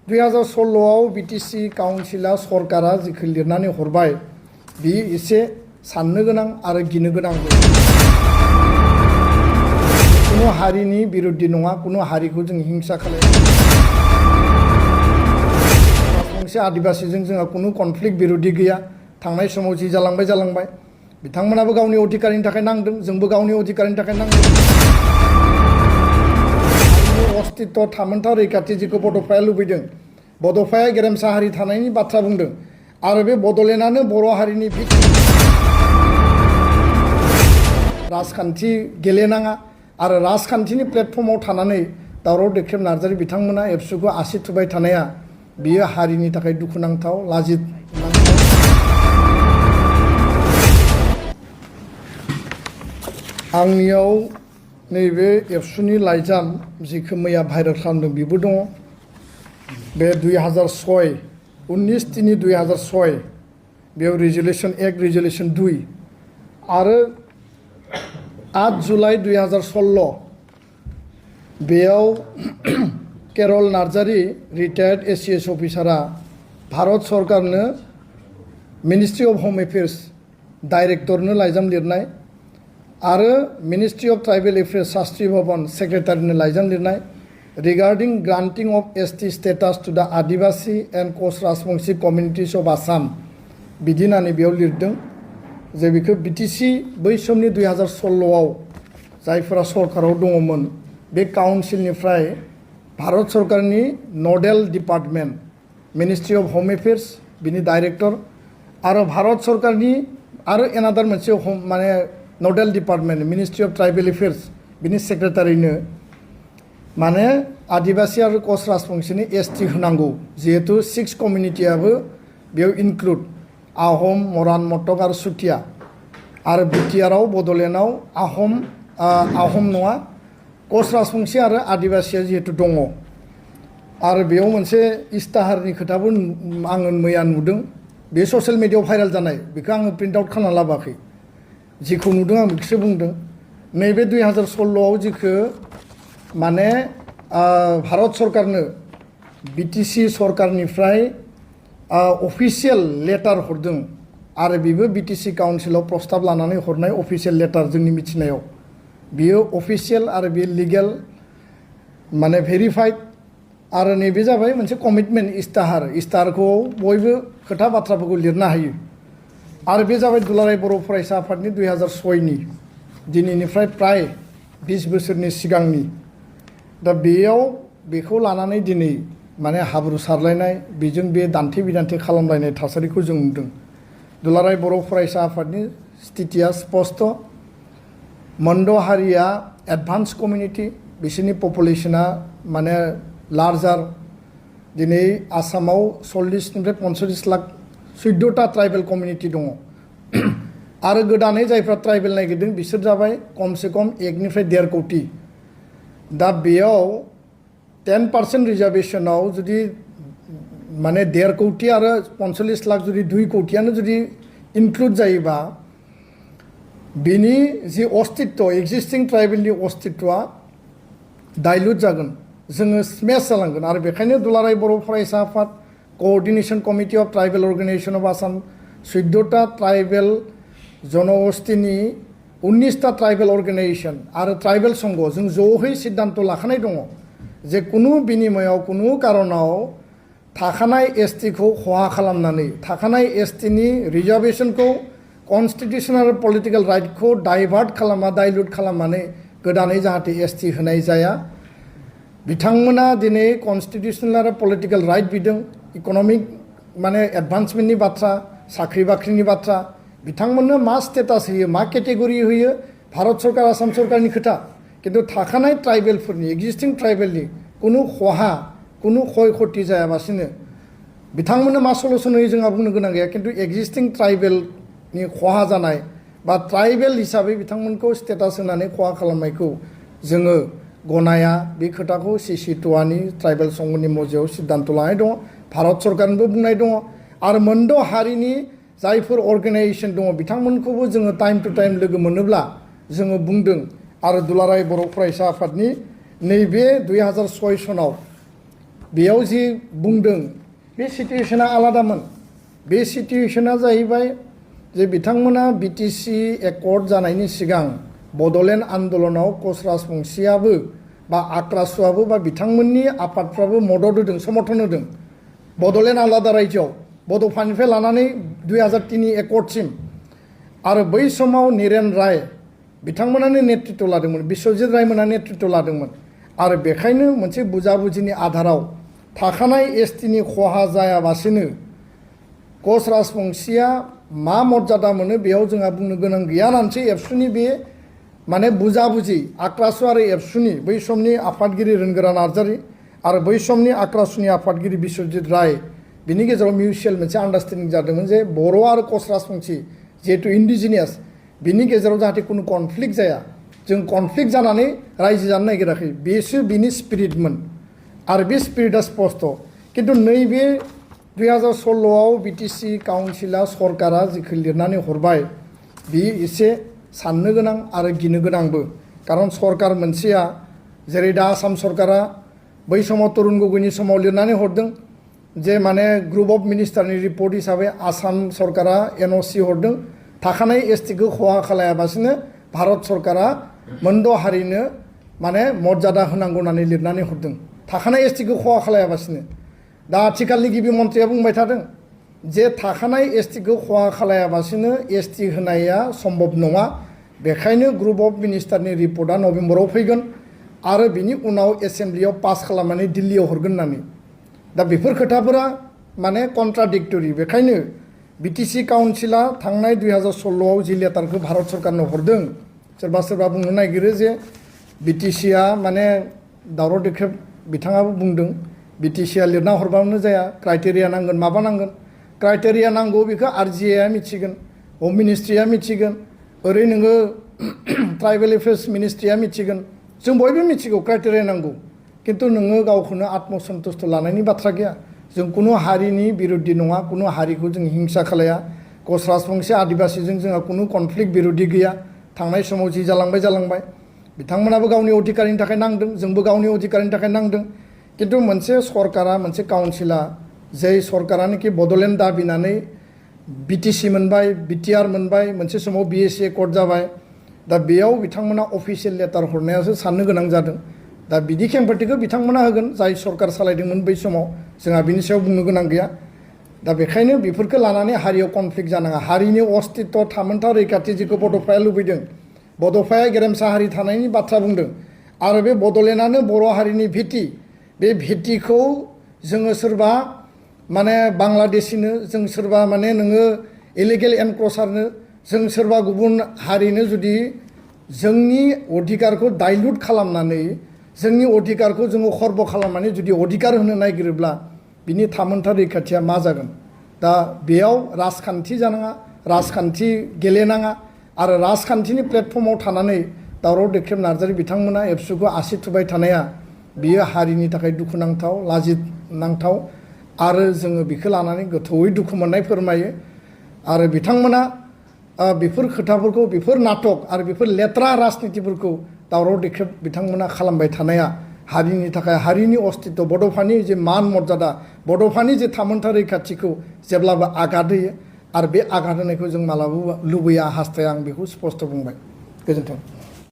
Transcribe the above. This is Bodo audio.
2016 बिटिसि काउन्सिला सरकारा जिखौ लिरनानै हरबाय बि एसे साननो गोनां आरो गिनो गोनां कुनु हारिनि बिरुद्धी नङा कुनु हारिखौ जों हिंसा खालाया गंसे आदिबासिजों जोंहा कुनु कनफ्लिक्ट बिरुद्धी गैया थांनाय समाव जि जालांबाय बिथांमोनाबो गावनि अधिकारनि थाखाय नांदों जोंबो गावनि अधिकारनि थाखाय नांदों अस्तित्व थामोनथा रैखाथि जिखौ बड'फाया लुबैदों बड'फाया गेरेमसा हारि थानायनि बाथ्रा बुंदों आरो बे बड'लेण्डआनो बर' हारिनि राजखान्थि गेलेनाङा आरो राजखान्थिनि प्लेटफर्माव थानानै दावराव देख्रेब नार्जारी बिथांमोना एबसुखौ आसि थुबाय थानाया बियो हारिनि थाखाय दुखुनांथाव लाजिनांथाव आंनियाव नैबे एबसुनि लाइजाम जिखौ मैया भाइरेल खालामदों बेबो दङ बे 2006 19/3/2006 बेयाव रिजोलिउसन एक्ट रिजोलिउसन 2 आरो 8 जुलाइ 2016 बेयाव केरल नार्जारी रिटायार्ड एसिएस अफिसारा भारत सरकारनो मिनिस्ट्रि अफ होम एफेयार्स डाइरेक्टरनो लाइजाम लिरनाय आरो ministry of tribal affairs Shastri Bhawan सेक्रेटारिनो लाइजाम लिरनाय regarding granting of ST status to the Adivasi and कोस्ट राजबंशी कम्युनिटीज अफ आसाम बिदि होननानै बेयाव लिरदों जे बेखौ बिटिसि बै समनि 2016 जायफोरा सरकाराव दङमोन बे काउन्सिलनिफ्राय भारत सरकारनि Nadal department ministry of home affairs बिनि डाइरेक्टर आरो भारत सरकारनि आरो एनादार मोनसे माने Nadal department ministry of tribal affairs बिनि सेक्रेटारिनो माने आदिबासी आरो कस्ट राजबंशीनि एसटी होनांगौ जिहेतु 6 कम्युनिटियाबो बेयाव इनक्लुड आहम मरान मटक आरो सुथिया आरो बिटिआरआव बड'लेण्डआव आहम नङा कस्ट राजबंशी आरो आदिबासिया जिहेतु दङ आरो बेयाव मोनसे इस्ताहारनि खोथाबो आङो मैया नुदों बे ससियेल मिडियायाव भाइरेल जानाय बेखौ आङो प्रिन्ट आउट खालामना लाबोआखै जिखौ नुदों आं बेखौसो बुंदों नैबे 2016 जिखौ माने भारत सरकारनो बिटिसि सरकारनिफ्राय अफिसियेल लेटार हरदों आरो बेबो बिटिसि काउन्सिलाव प्रस्ताब लानानै हरनाय अफिसियेल लेटार जोंनि मिथिनायाव बियो अफिसियेल आरो बे लिगेल माने भेरिफाइड आरो नैबे जाबाय मोनसे कमिटमेन्ट इस्ताहारखौ बयबो खोथा बाथ्राफोरखौ लिरनो हायो आरो बे जाबाय दुलाराय बर' फरायसा आफादनि 2006नि दिनैनिफ्राय प्राय 20 बोसोरनि सिगांनि दा बेयाव बेखौ लानानै दिनै माने हाब्रु सारलायनाय बेजों बे दान्थे बिदान्थे खालामलायनाय थासारिखौ जों नुदों दुलाराय बर' फरायसा आफादनि स्थितिया स्पस्ट मोनद' हारिया एडभान्स कमिउनिटि बिसोरनि पपुलेसना माने लार्जार दिनै आसामाव 40निफ्राय 45 लाख 14टा ट्राइबेल कमिउनिटि दङ आरो गोदानै जायफ्रा ट्राइबेल नागिरदों बिसोर जाबाय खमसे खम 1निफ्राय 1.5 कोटि दा बेयाव 10% रिजार्भेशनाव जुदि माने 1.5 कोटि आरो 45 लाख जुदि 2 कोटियानो जुदि इनक्लुड जायोबा बिनि जि अस्तित्व एक्जिस्टिं ट्राइबेलनि अस्तित्वआ डाइल्युट जागोन जोङो स्मेश जालांगोन आरो बेखायनो दुलाराय बर' फरायसा आफाद coordination committee of tribal organisation of Assam 14टा ट्राइबेल जनगोष्ठीनि 19टा ट्राइबेल अर्गेनाइजेशन आरो ट्राइबेल संघ जों ज'है सिद्धान्त लाखानाय दङ जे कुनु बिनिमयाव कुनु कारनाव थाखानाय एसटीखौ खहा खालामनानै थाखानाय एसटीनि रिजार्भेशनखौ कन्स्टिटिउसनेल पलिटिकल राइटखौ डाइभार्ट खालामा डाइल्युट खालामनानै गोदानै जाहाथे एसटी होनाय जाया बिथांमोना दिनै कन्स्टिटिउसनेल आरो पलिटिकल राइट बिदों इकनमिक माने एडभान्समेन्टनि बाथ्रा साख्रि बाख्रिनि बाथ्रा बिथांमोननो मा स्टेटास होयो मा केटेगरि होयो भारत सरकार आसाम सरकारनि खोथा किन्तु थाखानाय ट्राइबेलफोरनि एक्जिस्टिं ट्राइबेलनि कुनु खहा कुनु क्षय क्षति जायाबासिनो बिथांमोननो मा सलुसन होयो जोंहा बुंनो गोनां गैया किन्तु एक्जिस्टिं ट्राइबेलनि खहा जानाय बा ट्राइबेल हिसाबै बिथांमोनखौ स्टेटास होनानै खहा खालामनायखौ जोङो गनाया बे खोथाखौ CC2नि ट्राइबेल संघनि मजियाव सिद्धान्त लानाय दङ भारत सरकारनिबो बुंनाय दङ आरो मोनद' हारिनि जायफोर अर्गेनाइजेशन दङ बिथांमोनखौबो जोङो टाइम टु टाइम लोगो मोनोब्ला जोङो बुंदों आरो दुलाराय बर' फरायसा आफादनि नैबे 2006 सनाव बेयाव जि बुंदों बे सिटुएशना आलादामोन बे सिटुएशना जाहैबाय जे बिथांमोना बिटिसि एकर्ड जानायनि सिगां बड'लेण्ड आन्दलनाव कच राजबंशीयाबो बा आक्रासुआबो बा बिथांमोननि आफादफ्राबो मदद होदों समर्थन होदों बड'लेण्ड आलादा रायजोआव बड'फानिफ्राय लानानै 2003 एकर्डसिम आरो बै समाव नीरेन राय बिथांमोनानो नेतृत्व लादोंमोन बिश्वजित रायमोना नेतृत्व लादोंमोन आरो बेखायनो मोनसे बुजाबुजिनि आधाराव थाखानाय एसटिनि खहा जायाबासिनो कच राजबंशीया मा मर्यादा मोनो बेयाव जोंहा बुंनो गोनां गैया होननानैसो एबसुनि बे माने बुजाबुजि आक्रासु आरो एबसुनि बै समनि आफादगिरि रोनगोरा नार्जारी आरो बै समनि आक्रासुनि आफादगिरि बिश्वजित राय बिनि गेजेराव मिउचुएल मोनसे आन्डारस्टेन्डिं जादोंमोन जे बर' आरो कच राजबंशी जिहेतु इन्डिजिनियास बिनि गेजेराव जाहाथे कुनु कनफ्लिक्ट जाया जों कनफ्लिक्ट जानानै रायजो जानो नागिराखै बेसो बिनि स्पिरिटमोन आरो बे स्पिरिटआ स्पस्ट किन्तु नैबे 2016आव बिटिसि काउन्सिला सरकारा जिखौ लिरनानै हरबाय बे एसे साननो गोनां आरो गिनो गोनांबो कारन सरकार मोनसेया जेरै दा आसाम सरकारा बै समाव तरुण गगैनि समाव लिरनानै हरदों जे माने ग्रुप अफ मिनिस्टारनि रिपर्ट हिसाबै आसाम सरकारा एनअसि हरदों थाखानाय एसटिखौ खहा खालायाबासिनो भारत सरकारा मोनद' हारिनो माने मर्यादा होनांगौ होननानै लिरनानै हरदों थाखानाय एसटिखौ खहा खालायाबासिनो दा आथिखालनि गिबि मन्थ्रिया बुंबाय थादों जे थाखानाय एसटिखौ खहा खालायाबासिनो एसटि होनाया सम्भब नङा बेखायनो ग्रुप अफ मिनिस्टारनि रिपर्टआ नभेम्बराव फैगोन आरो बिनि उनाव एसेम्ब्लियाव पास खालामनानै दिल्लीयाव हरगोन होननानै दा बेफोर खोथाफोरा माने कन्ट्राडिक्टरि बेखायनो बिटिसि काउन्सिला थांनाय 2016आव जि लेटारखौ भारत सरकारनो हरदों सोरबा सोरबा बुंनो नागिरो जे बिटिसिआ माने दावराव देख्रेब बिथाङाबो बुंदों बिटिसिआ लिरना हरबानो जाया क्राइटेरिया नांगोन माबा नांगोन क्राइटेरिया नांगौ बेखौ आरजिएआ मिथिगोन हम मिनिस्ट्रिया मिथिगोन ओरै नोङो ट्राइबेल एफेयार्स मिनिस्ट्रिया मिथिगोन जों बयबो मिथिगौ क्राइटेरिया नांगौ किन्तु नोङो गावखौनो आत्मसन्तुष्ट लानायनि बाथ्रा गैया जों कुनु हारिनि बिरुद्धि नङा कुनु हारिखौ जों हिंसा खालाया कच राजबंशी आदिबासीजों जोंहा कुनु कनफ्लिक्ट बिरुद्धि गैया थांनाय समाव जि जालांबाय बिथांमोनाबो गावनि अधिकारनि थाखाय नांदों जोंबो गावनि अधिकारनि थाखाय नांदों किन्तु मोनसे सरकारा मोनसे काउन्सिला जाय सरकारानोखि बड'लेण्ड दाबिनानै बिटिसि मोनबाय बिटिआर मोनबाय मोनसे समाव बिएसि एकर्ड जाबाय दा बेयाव बिथांमोना अफिसियेल लेटार हरनायासो साननो गोनां जादों दा बिदि खेंफोरथिखौ बिथांमोना होगोन जाय सरकार सालायदोंमोन बै समाव जोंहा बिनि सायाव बुंनो गोनां गैया दा बेखायनो बेफोरखौ लानानै हारियाव कनफ्लिक्ट जानाङा हारिनि अस्तित्व थामोनथा रैखाथि जिखौ बड'फाया लुबैदों बड'फाया गेरेमसा हारि थानायनि बाथ्रा बुंदों आरो बे बड'लेण्डआनो बर' हारिनि भिटि बे भिटिखौ जोङो सोरबा माने बांलादेशिनो जों सोरबा माने नोङो इलिगेल एनक्रचारनो जों सोरबा गुबुन हारिनो जुदि जोंनि अधिकारखौ डाइल्युट खालामनानै जोंनि अधिकारखौ जोङो खर्ब खालामनानै जुदि अधिकार होनो नागिरोब्ला बिनि थामोनथा रैखाथिया मा जागोन दा बेयाव राजखान्थि जानाङा राजखान्थि गेलेनाङा आरो राजखान्थिनि प्लेटफर्माव थानानै दावराव देख्रेब नार्जारी बिथांमोना एबसुखौ आसि थुबाय थानाया बियो हारिनि थाखाय दुखुनांथाव लाजिनांथाव आरो जोङो बेखौ लानानै गोथौयै दुखु मोननाय फोरमायो आरो बिथांमोना बेफोर खोथाफोरखौ बेफोर नाटक आरो बेफोर लेथ्रा राजनितिफोरखौ दावराव देख्रेब बिथांमोना खालामबाय थानाया हारिनि थाखाय हारिनि अस्तित्व बड'फानि जे मान मर्यादा बड'फानि जे थामोनथा रैखाथिखौ जेब्लाबो आघात होयो आरो बे आघात होनायखौ जों मालाबाबो लुबैया हास्थाया आं बेखौ स्पष्ट बुंबाय गोजोन्थों।